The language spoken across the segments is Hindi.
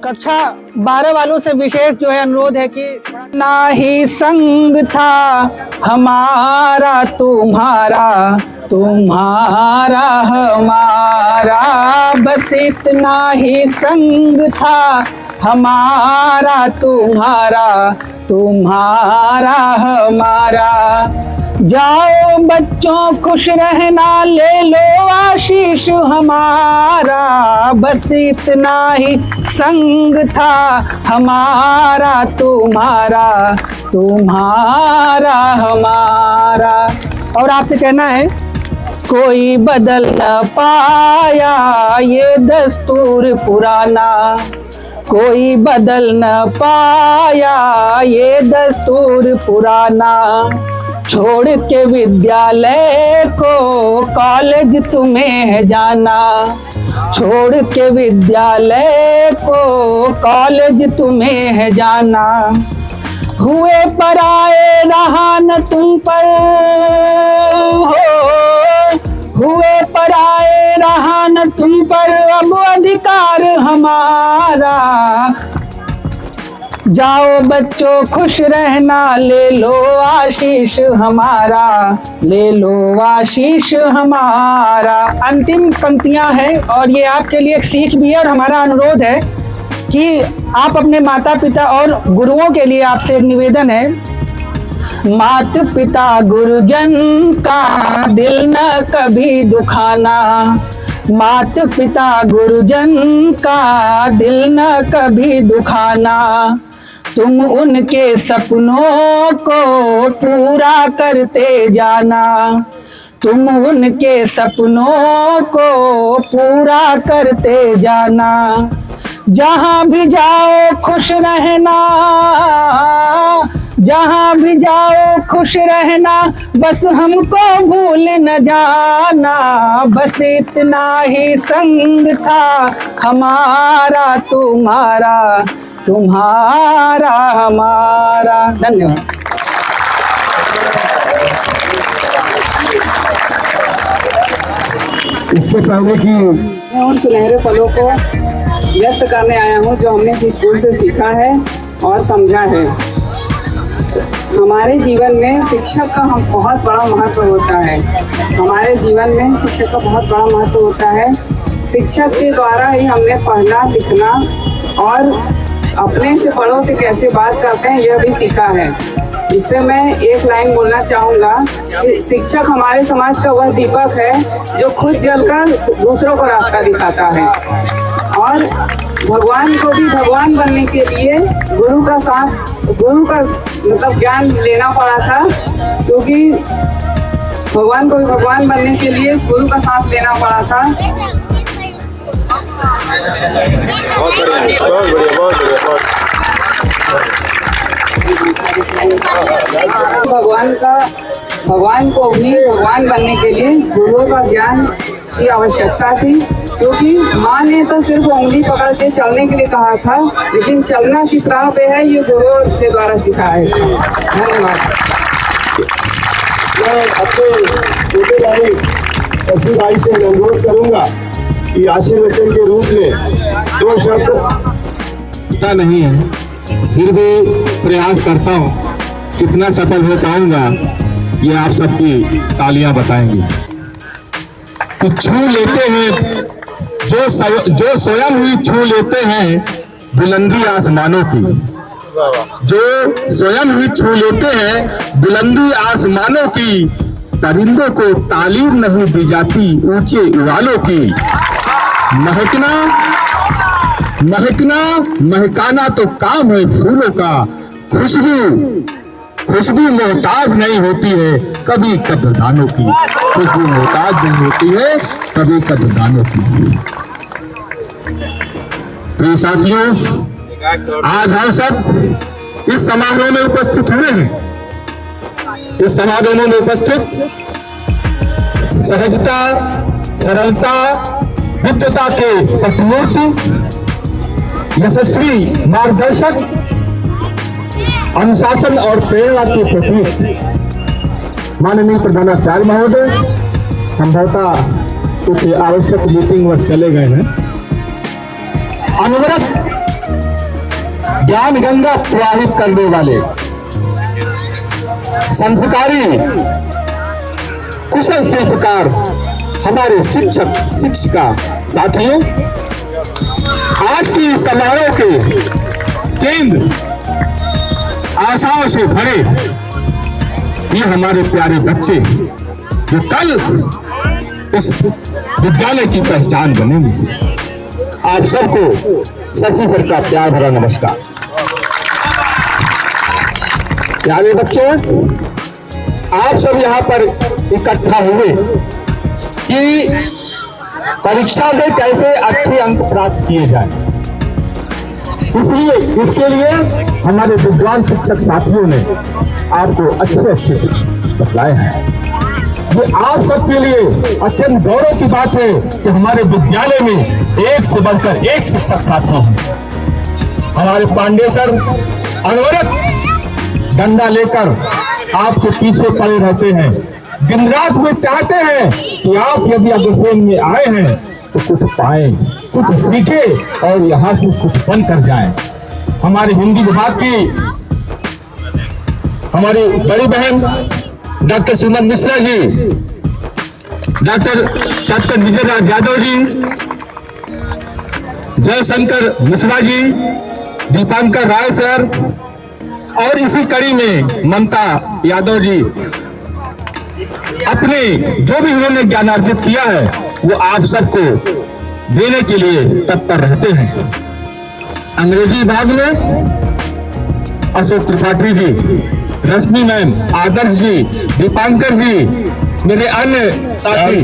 कक्षा 12 वालों से विशेष जो है अनुरोध है कि ना ही संग था हमारा तुम्हारा, तुम्हारा हमारा, बस इतना ही संग था हमारा तुम्हारा, तुम्हारा हमारा। जाओ बच्चों खुश रहना, ले लो आशीष हमारा, बस इतना ही संग था हमारा तुम्हारा, तुम्हारा हमारा। और आपसे कहना है, कोई बदल न पाया ये दस्तूर पुराना, कोई बदल न पाया ये दस्तूर पुराना। छोड़ के विद्यालय को कॉलेज तुम्हें है जाना, छोड़ के विद्यालय को कॉलेज तुम्हें है जाना। हुए पराए रहा न तुम पर हो, हुए पराए रहा न तुम पर अब अधिकार हमारा। जाओ बच्चों खुश रहना, ले लो आशीष हमारा, ले लो आशीष हमारा। अंतिम पंक्तियां हैं और ये आपके लिए एक सीख भी है और हमारा अनुरोध है कि आप अपने माता पिता और गुरुओं के लिए आपसे एक निवेदन है। मात पिता गुरुजन का दिल न कभी दुखाना, मात पिता गुरुजन का दिल न कभी दुखाना। तुम उनके सपनों को पूरा करते जाना, तुम उनके सपनों को पूरा करते जाना। जहाँ भी जाओ खुश रहना, जहाँ भी जाओ खुश रहना, बस हमको भूल न जाना, बस इतना ही संग था हमारा तुम्हारा, तुम्हारा हमारा। धन्यवाद। इससे पहले कि मैं उन सुनहरे पलों को व्यक्त करने आया हूँ जो हमने इस स्कूल से सीखा है और समझा है। हमारे जीवन में शिक्षक का बहुत बड़ा महत्व होता है, हमारे जीवन में शिक्षक का बहुत बड़ा महत्व होता है। शिक्षक के द्वारा ही हमने पढ़ना लिखना और अपने से बड़ों से कैसे बात करते हैं यह भी सीखा है। इसमें मैं एक लाइन बोलना चाहूँगा कि शिक्षक हमारे समाज का वह दीपक है जो खुद जलकर दूसरों को रास्ता दिखाता है। और भगवान को भी भगवान बनने के लिए गुरु का मतलब ज्ञान लेना पड़ा था, क्योंकि भगवान को भी भगवान बनने के लिए गुरु का साथ लेना पड़ा था। बहुत बढ़िया। भगवान को भी भगवान बनने के लिए गुरुओं का ज्ञान की आवश्यकता थी, क्योंकि माँ ने तो सिर्फ उंगली पकड़ के चलने के लिए कहा था, लेकिन चलना किस राह पे है ये गुरुओं के द्वारा सिखाया है। धन्यवाद। मैं अपने छोटे भाई शशि भाई से अनुरोध करूंगा कि आशीर्वचन के रूप में 2 शब्द पता नहीं है, फिर भी प्रयास करता हूँ। कितना सफल हो पाऊंगा ये आप सबकी तालियां बताएंगी। तो छू लेते हैं जो स्वयं ही छू लेते हैं बुलंदी आसमानों की, जो स्वयं ही छू लेते हैं बुलंदी आसमानों की। परिंदों को तालीम नहीं दी जाती ऊंचे उड़ालों की। महकना महकाना तो काम है फूलों का। खुशबू मोहताज नहीं होती है कभी कदरदानों की, खुशबू मोहताज नहीं होती है कभी कदरदानों की। प्रिय साथियों, आज हम सब इस समारोह में उपस्थित हुए हैं। इस समारोह में उपस्थित सहजता, सरलता, मित्रता के प्रतिमूर्ति, यशस्वी मार्गदर्शक, अनुशासन और प्रेरणा के प्रतीक माननीय प्रधानाचार्य महोदय संभवतः कुछ आवश्यक मीटिंग वक्त चले गए हैं। अनवरत ज्ञान गंगा प्रवाहित करने वाले संस्कारी कुशल शिल्पकार हमारे शिक्षक शिक्षिका साथियों, आज की इस समारोह के केंद्र आशाओं से भरे ये हमारे प्यारे बच्चे जो कल इस विद्यालय की पहचान बनेंगे। आप सबको शशि सर का प्यार भरा नमस्कार। प्यारे बच्चों, आप सब यहाँ पर इकट्ठा हुए कि परीक्षा में कैसे अच्छे अंक प्राप्त किए जाए, इसलिए इसके लिए हमारे विद्वान शिक्षक साथियों ने आपको अच्छे बताए हैं। ये आप सबके लिए अत्यंत गौरव की बात है कि हमारे विद्यालय में एक से बढ़कर एक शिक्षक साथी हैं। हमारे पांडे सर अनवरत डंडा लेकर आपके पीछे पड़े रहते हैं। दिन रात वो चाहते हैं कि आप यदि अग्रसेन में आए हैं तो कुछ पाएं, कुछ सीखें और यहाँ से कुछ बन कर जाएं। हमारे हिंदी विभाग की हमारी बड़ी बहन डॉक्टर सुमन मिश्रा जी, डॉक्टर विजय राज यादव जी, जयशंकर मिश्रा जी, दीपांकर राय सर और इसी कड़ी में ममता यादव जी अपने जो भी उन्होंने ज्ञानार्जित किया है वो आप सबको देने के लिए तत्पर रहते हैं। अंग्रेजी विभाग में अशोक त्रिपाठी जी, रश्मि मैम, आदर्श जी, दीपांकर जी, मेरे अन्य साथी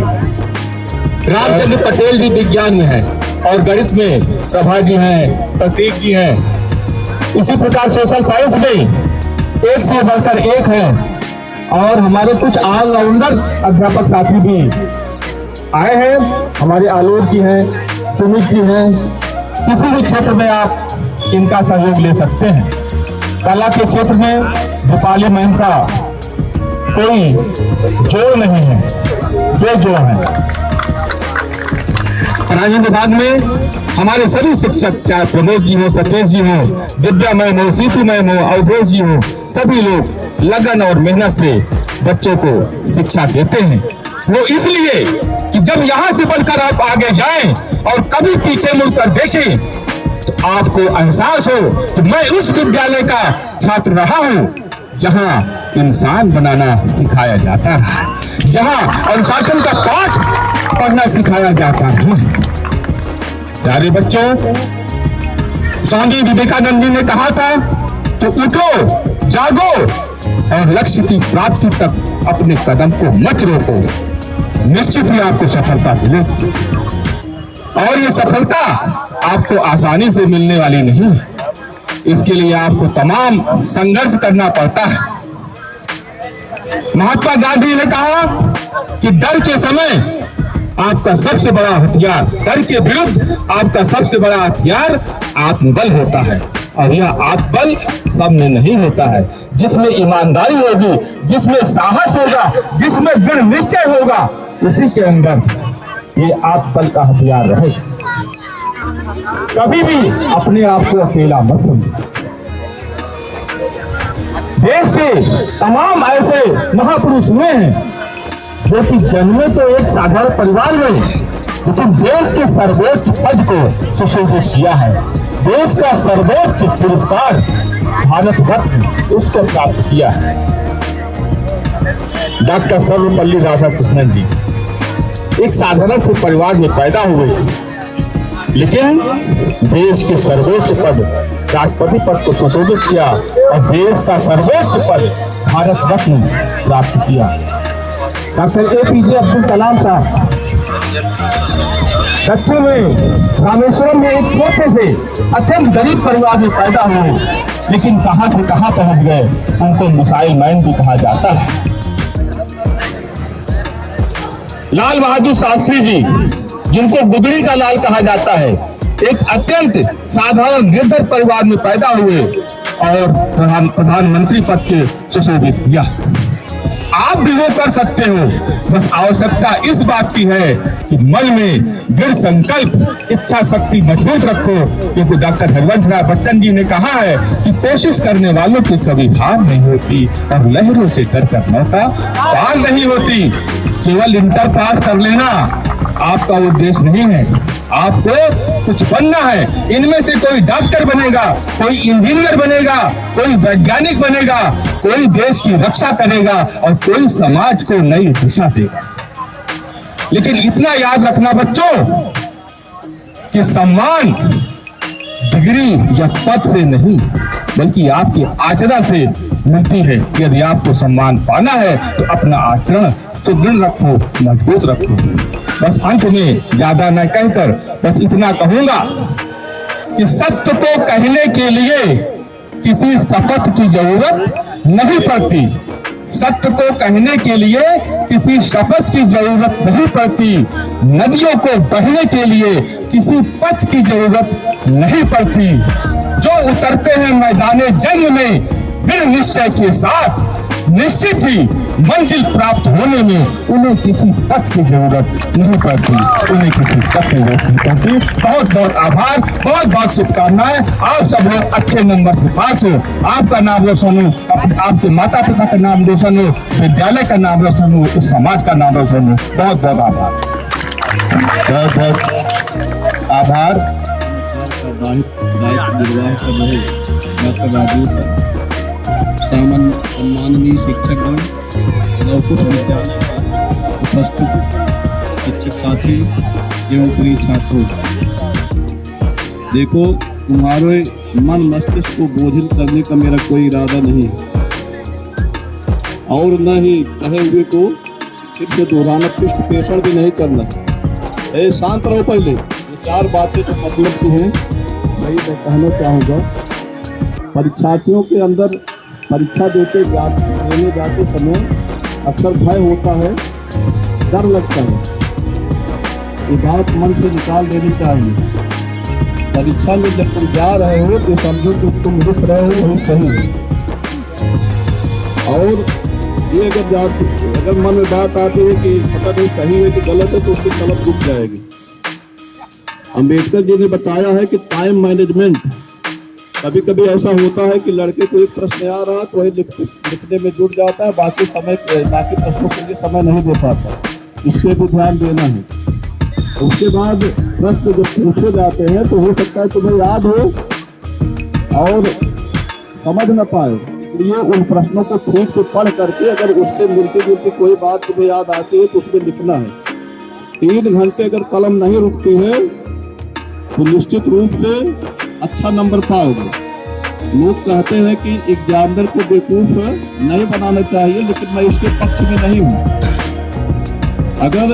रामचंद्र पटेल जी विज्ञान में है और गणित में प्रभा जी हैं, प्रतीक जी हैं। इसी प्रकार सोशल साइंस में एक से बढ़कर एक है और हमारे कुछ ऑलराउंडर अध्यापक साथी भी आए हैं। हमारे आलोक जी हैं, सुमित जी हैं। किसी भी क्षेत्र में आप इनका सहयोग ले सकते हैं। कला के क्षेत्र में दीपाली मैम का कोई जोड़ नहीं है, दो जोड़ है। प्राणी विभाग में हमारे सभी शिक्षक, चाहे प्रमोद जी हो, सतीश जी हो, दिव्या मैम हो, सीतू मैम हो, अवधेश जी हो, सभी लोग लगन और मेहनत से बच्चों को शिक्षा देते हैं। वो इसलिए कि जब यहाँ से बढ़कर आप आगे जाएं और कभी पीछे मुड़कर देखें तो आपको एहसास हो कि मैं उस विद्यालय का छात्र रहा हूँ जहाँ इंसान बनाना सिखाया जाता रहा, जहाँ अनुशासन का पाठ पढ़ना सिखाया जाता रहा। प्यारे बच्चों, स्वामी विवेकानंद जी ने कहा था कि उठो, जागो और लक्ष्य की प्राप्ति तक अपने कदम को मत रोको, निश्चित ही आपको सफलता मिलेगी। और ये सफलता आपको आसानी से मिलने वाली नहीं है, इसके लिए आपको तमाम संघर्ष करना पड़ता है। महात्मा गांधी ने कहा कि डर के समय आपका सबसे बड़ा हथियार, डर के विरुद्ध आपका सबसे बड़ा हथियार आत्मबल होता है। और यह आत्मबल सब में नहीं होता है। जिसमें ईमानदारी होगी, जिसमें साहस होगा, जिसमें दृढ़ निश्चय होगा, उसी के अंदर ये आत्मबल का हथियार रहेगा। कभी भी अपने आप को अकेला मत समझो। देश के तमाम ऐसे महापुरुष हुए हैं जो कि जन्मे तो एक साधारण परिवार में, लेकिन देश के सर्वोच्च पद को सुशोभित किया है। देश का सर्वोच्च पुरस्कार भारत रत्न उसको प्राप्त किया है। डॉक्टर सर्वपल्ली राधाकृष्णन जी एक साधारण से परिवार में पैदा हुए, लेकिन देश के सर्वोच्च पद राष्ट्रपति पद को सुशोभित किया और देश का सर्वोच्च पद भारत रत्न प्राप्त किया। डॉक्टर APJ अब्दुल कलाम साहब बच्चों में रामेश्वरम में एक छोटे से अत्यंत गरीब परिवार में पैदा हुए, लेकिन कहां से कहां पहुंच गए। उनको मिसाइल मैन भी कहा जाता है। लाल बहादुर शास्त्री जी, जिनको गुदड़ी का लाल कहा जाता है, एक अत्यंत साधारण निर्धन परिवार में पैदा हुए और प्रधानमंत्री पद के सुशोभित किया। आप भी वो कर सकते हो। बस आवश्यकता इस बात की है कि मन में दृढ़ संकल्प, इच्छा शक्ति मजबूत रखो, क्योंकि डॉक्टर हरवंश राय बच्चन जी ने कहा है कि कोशिश करने वालों की कभी हार नहीं होती और लहरों से डरकर नौका पार नहीं होती। केवल इंटर पास कर लेना आपका उद्देश्य नहीं है, आपको कुछ बनना है। इनमें से कोई डॉक्टर बनेगा, कोई इंजीनियर बनेगा, कोई वैज्ञानिक बनेगा, कोई देश की रक्षा करेगा और कोई समाज को नई दिशा देगा। लेकिन इतना याद रखना बच्चों कि सम्मान डिग्री या पद से नहीं बल्कि आपके आचरण से मिलती है। यदि आपको सम्मान पाना है तो अपना आचरण सुदृढ़ रखो, मजबूत रखो। बस अंत में ज्यादा न कहकर बस इतना कहूंगा कि सत्य को कहने के लिए किसी शपथ की जरूरत नहीं पड़ती। सत्य को कहने के लिए किसी शपथ की जरूरत नहीं पड़ती। नदियों को बहने के लिए किसी पथ की जरूरत नहीं पड़ती। जो उतरते हैं मैदाने जंग में दृढ़ निश्चय के साथ, निश्चित ही मंजिल प्राप्त होने में उन्हें किसी पथ की जरूरत नहीं पड़ती, उन्हें किसी पथ की जरूरत नहीं पड़ती। बहुत बहुत आभार, बहुत बहुत शुभकामनाएं। आप सब लोग अच्छे नंबर से पास हो, आपका नाम रोशन हो, आपके माता पिता का नाम रोशन हो, विद्यालय का नाम रोशन हो, इस समाज का नाम रोशन हो। बहुत बहुत आभार, बहुत बहुत आभार। दायित्व निर्वाह कर रहे डॉक्टर राजीव सर, सम्माननीय शिक्षकगण, नवकुश विद्यालय के उपस्थित शिक्षक साथी एवं प्रिय छात्रों, देखो तुम्हारे मन मस्तिष्क को बोझिल करने का मेरा कोई इरादा नहीं और न ही कहे हुए को फिर से दोहराना, पृष्ठ पेषण भी नहीं करना। शांत रहो। पहले ये चार बातें जो मतलब की हैं वही मैं कहना चाहूँगा। परीक्षार्थियों के अंदर परीक्षा देने जाते समय अक्सर भय होता है, डर लगता है। ये बात मन से निकाल देनी चाहिए। परीक्षा में जब तुम जा रहे हो तो समझो कि तुम लिख रहे हो वही सही है। और ये अगर मन में बात आती है कि पता नहीं सही है कि गलत है तो उसकी कलम रुक जाएगी। अंबेडकर जी ने बताया है कि टाइम मैनेजमेंट, कभी कभी ऐसा होता है कि लड़के को एक प्रश्न आ रहा तो वही लिखने में जुट जाता है, बाकी प्रश्नों के लिए समय नहीं दे पाता। इससे भी ध्यान देना है। उसके बाद प्रश्न जब पूछे जाते हैं तो हो सकता है तुम्हें याद हो और समझ न पाए, इसलिए उन प्रश्नों को ठीक से पढ़ करके अगर उससे मिलती जुलती कोई बात तुम्हें याद आती है तो उसमें लिखना है। 3 घंटे अगर कलम नहीं रुकती है तो निश्चित रूप से अच्छा नंबर पाओगे। लोग कहते हैं कि एग्जामिनर को बेवकूफ नहीं बनाना चाहिए, लेकिन मैं इसके पक्ष में नहीं हूँ। अगर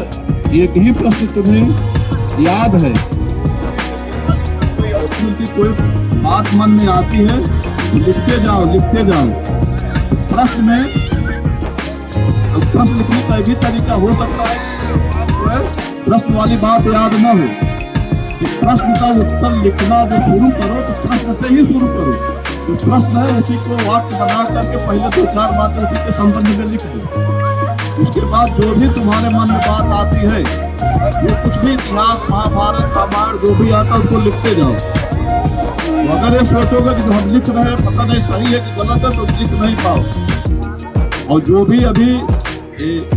एक ही प्रश्न तुम्हें याद है, कोई बात मन में आती है, लिखते जाओ। प्रश्न में प्रश्न लिखने का भी तरीका हो सकता है प्रश्न वाली बात याद न हो। प्रश्न का उत्तर लिखना जो शुरू करो तो प्रश्न से ही शुरू करो। जो प्रश्न है उसी को वाक्य बना करके पहले 2-4 बातें उसी के संबंध में लिख दो। उसके बाद जो भी तुम्हारे मन में बात आती है, वो कुछ भी इतिहास, महाभारत, रामायण जो भी आता है उसको लिखते जाओ। तो अगर ये सोचोगे कि जो हम लिख रहे हैं पता नहीं सही है कि गलत है तो लिख नहीं पाओ। और जो भी अभी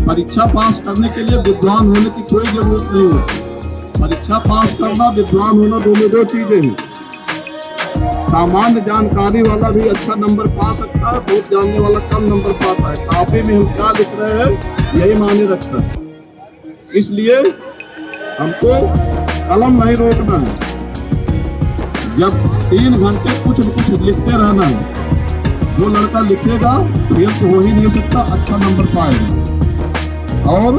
परीक्षा पास करने के लिए विद्वान होने की कोई जरूरत नहीं होती। परीक्षा पास करना, विद्वान होना, दोनों 2 चीजें हैं। सामान्य जानकारी वाला भी अच्छा नंबर पा सकता है, बहुत जानने वाला कम नंबर पाता है। काफी में हम क्या लिख रहे हैं यही मायने रखता है। इसलिए हमको कलम नहीं रोकना है। जब 3 घंटे कुछ न कुछ लिखते रहना है। जो लड़का लिखेगा फेल तो हो ही नहीं सकता, अच्छा नंबर पाएगा। और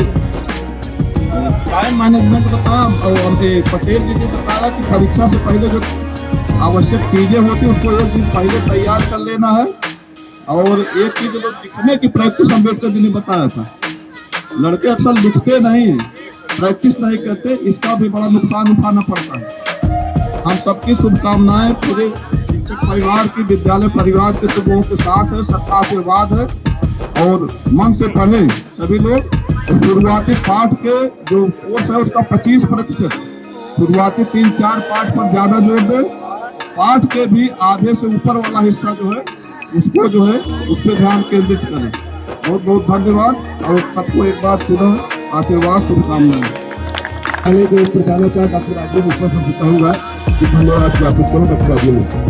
टाइम मैनेजमेंट बताया, पटेल जी ने बताया कि परीक्षा से पहले जो आवश्यक चीजें होती है उसको एक दिन पहले तैयार कर लेना है। और एक चीज जो लिखने की प्रैक्टिस अम्बेडकर जी ने बताया था। लड़के अक्सर लिखते नहीं हैं, प्रैक्टिस नहीं करते, इसका भी बड़ा नुकसान उठाना पड़ता है। हम सबकी शुभकामनाएं पूरे शिक्षक परिवार की, विद्यालय परिवार के लोगों के साथ है। सबका आशीर्वाद है। और मन से पढ़े सभी लोग। तो शुरुआती पाठ के जो कोर्स है उसका 25%, शुरुआती 3-4 पाठ पर ज्यादा जोर दे, पाठ के भी आधे से ऊपर वाला हिस्सा जो है उसको जो है उस पर ध्यान केंद्रित करें। बहुत बहुत धन्यवाद और सबको एक बार पुनः आशीर्वाद शुभकामनाएं। पहले जो प्रधानाचार्य डॉक्टर राजेंद्र मिश्रा से कहूंगा कि धन्यवाद ज्ञापित करो डॉक्टर राजेंद्र मिश्रा।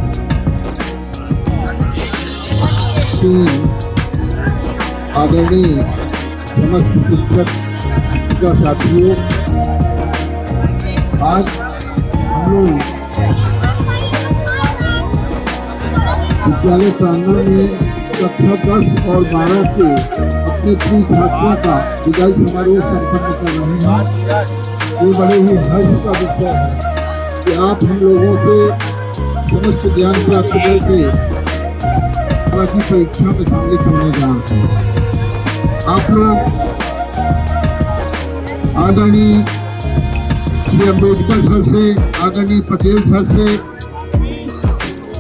आदरणीय समस्त शिक्षक का साथियों, आज हम लोग विद्यालय प्रांगण में कक्षा 10 और 12 के अपने प्रिय छात्रों का विदाई समारोह संपन्न कर रहे हैं। ये बड़े ही हर्ष का विषय है कि आप हम लोगों से समस्त ज्ञान प्राप्त करके की परीक्षा में शामिल होने जा रहे हैं। आप लोग आदरणीय श्री अम्बेडकर सर से, आदरणीय पटेल सर से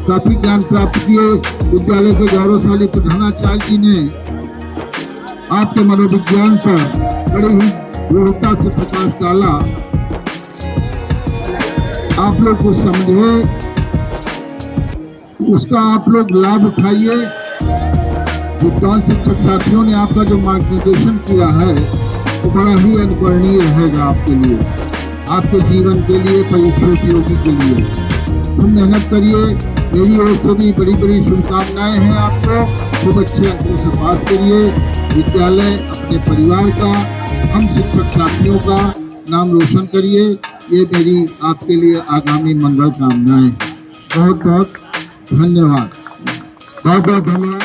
काफी ज्ञान प्राप्त किए। विद्यालय के गौरवशाली प्रधानाचार्य जी ने आपके मनोविज्ञान पर बड़ी ही दृढ़ता से प्रकाश डाला। आप लोग कुछ समझे, उसका आप लोग लाभ उठाइए। विद्वान शिक्षक साथियों ने आपका जो मार्गदर्शन किया है वो बड़ा ही अनुकरणीय रहेगा आपके लिए, आपके जीवन के लिए, परीक्षा उपयोगी के लिए। तुम मेहनत करिए, मेरी ओर से भी बड़ी बड़ी शुभकामनाएं हैं आपको। खूब अच्छे अंकों से पास करिए। विद्यालय, अपने परिवार का, हम शिक्षक साथियों का नाम रोशन करिए। ये मेरी आपके लिए आगामी मंगल कामनाएं। बहुत बहुत धन्यवाद, बहुत बहुत धन्यवाद।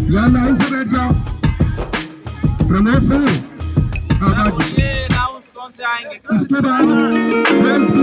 यहाँ लाइन से बैठ जाओ। प्रमोद सर, इसके बाद 12th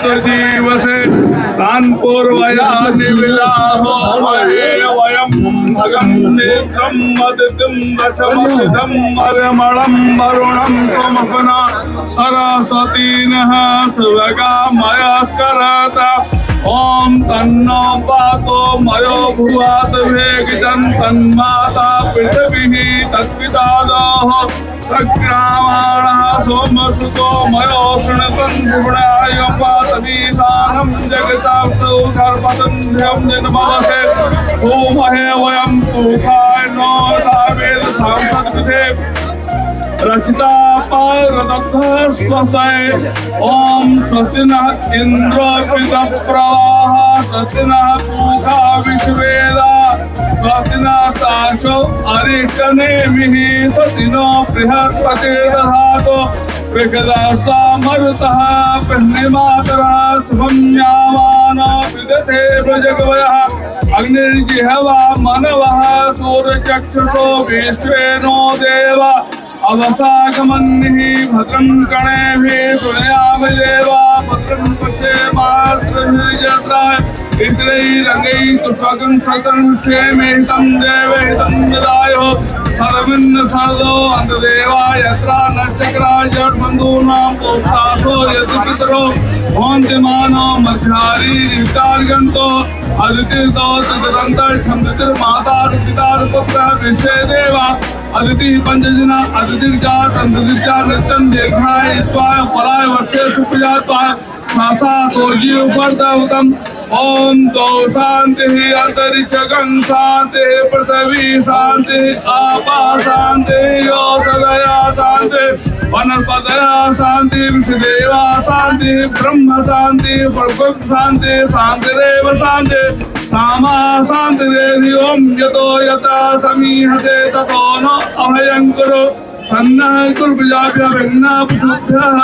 जीव से कानपुर वया निविलाहो महे वयम भगम नेत्रम मदितम दशमसिधम मरमणम वरुणम सोमफना सरस्वती नः सुभगा मयस्करता ओम तन्नो पातो मयो भुवात भेगितं तन्माता पृथिवी तत्पितादोः तग्रामाणः सोमसुतो मयो शृणुतं भुवनाय पातमीसानं जगताप्तौ सर्वतन्ध्यं जन्मवसे भूमहे वयं तूफाय नो तावेद सांसद्विधे रचिता स्वस्ताय ओम स्वस्ति नः इंद्रो पितप्रवाह स्वस्ति नः पूषा विश्वेदा स्वस्ति नः ताशो अरिष्टनेमिः स्वस्ति नो बृहस्पति दधातु विकदासा मरुतः बृहन्मातरः शुभं यामानो विदधे प्रजगवयः अग्निर्जिह्वा मनवः सूर्यचक्षुषो विश्वेनो देवा अवसागमन्निः भद्रं गणेभिः शृणुयामदेवा भद्रं पश्येमात्रभिर्यत्राय इतरैरङ्गैः तुष्टकं सतं क्षेमेहितं देवहितं यदायो सर्वन्न सर्वो अन्तदेवा यत्र नक्षत्राय बन्धूनां पोष्टासो यदि पितरो भवन्त्यमानो मध्यारी निष्टार्गन्तो अदितिर्दो तदन्तर्छन्दतिर्माता पितार्पुत्रः विश्वे देवा अदिति पंचजना अदितिर्जात अंतरिजात नित्यं दीर्घाय त्वाय पराय वर्षे सुप्रजात्वाय साथा तो जीव वर्धवतम ओम तो शांति अंतरिक्षगं शांति पृथ्वी शांति आपा शांति यो सदया शांति वनस्पतया शांति विषदेवा शांति ब्रह्म शांति फलकुल शांति शांतिरेव शांति सामा शांतिरेधि ओम यतो यथा समीहते ततो न अभयंकरो सन्नः कुरु प्रजाभ्यः विघ्नः पशुभ्यः।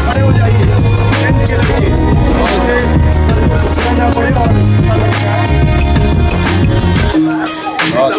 खड़े हो जाइए टेंट के लड़के और उसे सर को झुकाना पड़े और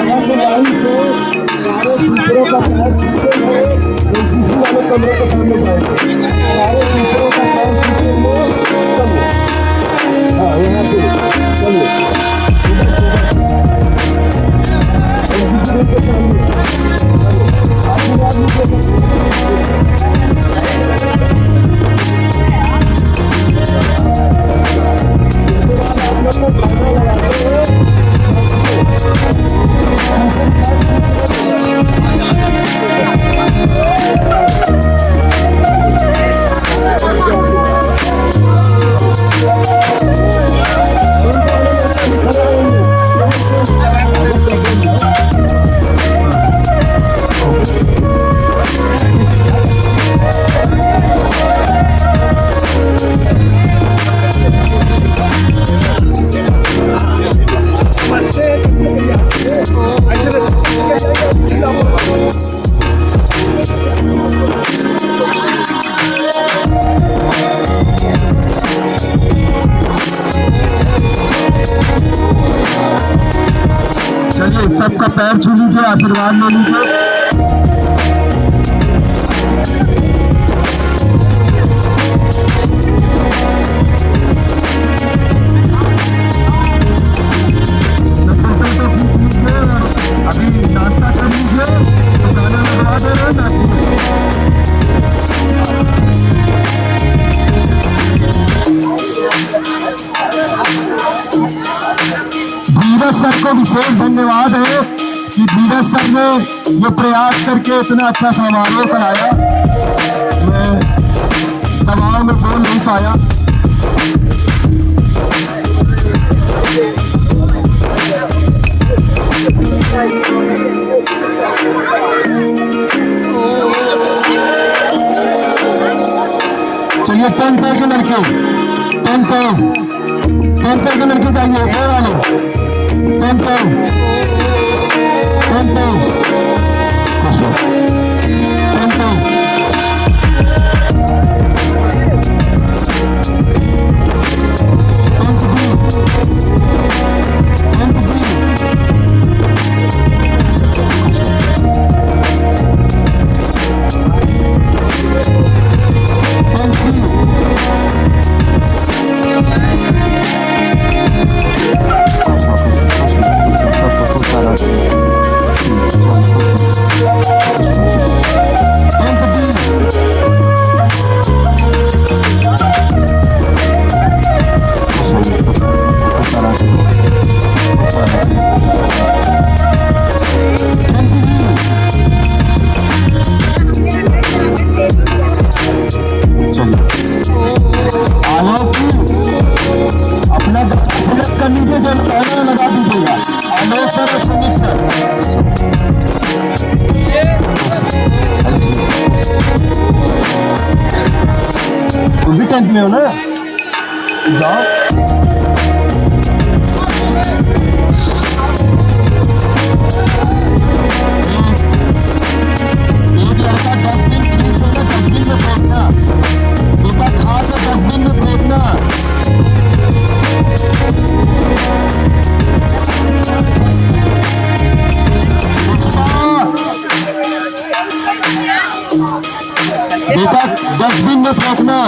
यहाँ से लाइन से सारे टीचरों का पैर छूते हुए एनसीसी वाले कमरे के सामने जाएंगे। सारे टीचरों का पैर छूते हुए चलो, हाँ यहाँ से चलो एनसीसी रूम के सामने आशीर्वाद लीजिए। इसके बाद आप लोग को खाना लगाते हैं। चलिए सबका पैर छू लीजिए, आशीर्वाद ले लीजिए। अभी नाश्ता कर लीजिए तो गाना लगा दे रहे नाचिए। धीरज सर को विशेष धन्यवाद है कि धीरज सर ने ये प्रयास करके इतना अच्छा समारोह कराया। मैं दबाव में बोल नहीं पाया। चलिए 10 पैर के लड़के, 10 पैर के लड़के चाहिए, ये वाले 10 पैर खुश हो 10 पैर। अपना तिलक कर लीजिए, जो पहले लगा दीजिएगा। आलोक सर और सुमित सर, तुम भी टेंट में हो ना, जाओ। एक लड़का डस्टबिन खरीद देगा, डस्टबिन में फेंकना बेटा, खा के डस्टबिन में फेंकना। बेटा डस्टबिन में फेंकना।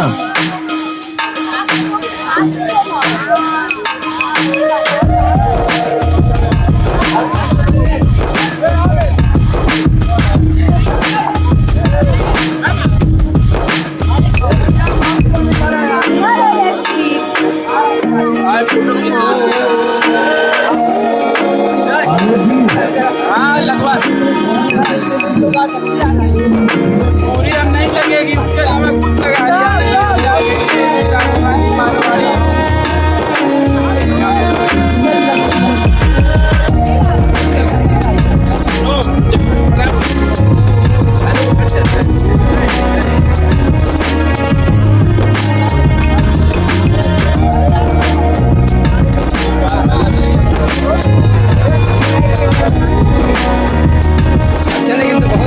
पूरी अब नहीं लगेगी, उसके अलावा कुछ लगा चलेंगे तो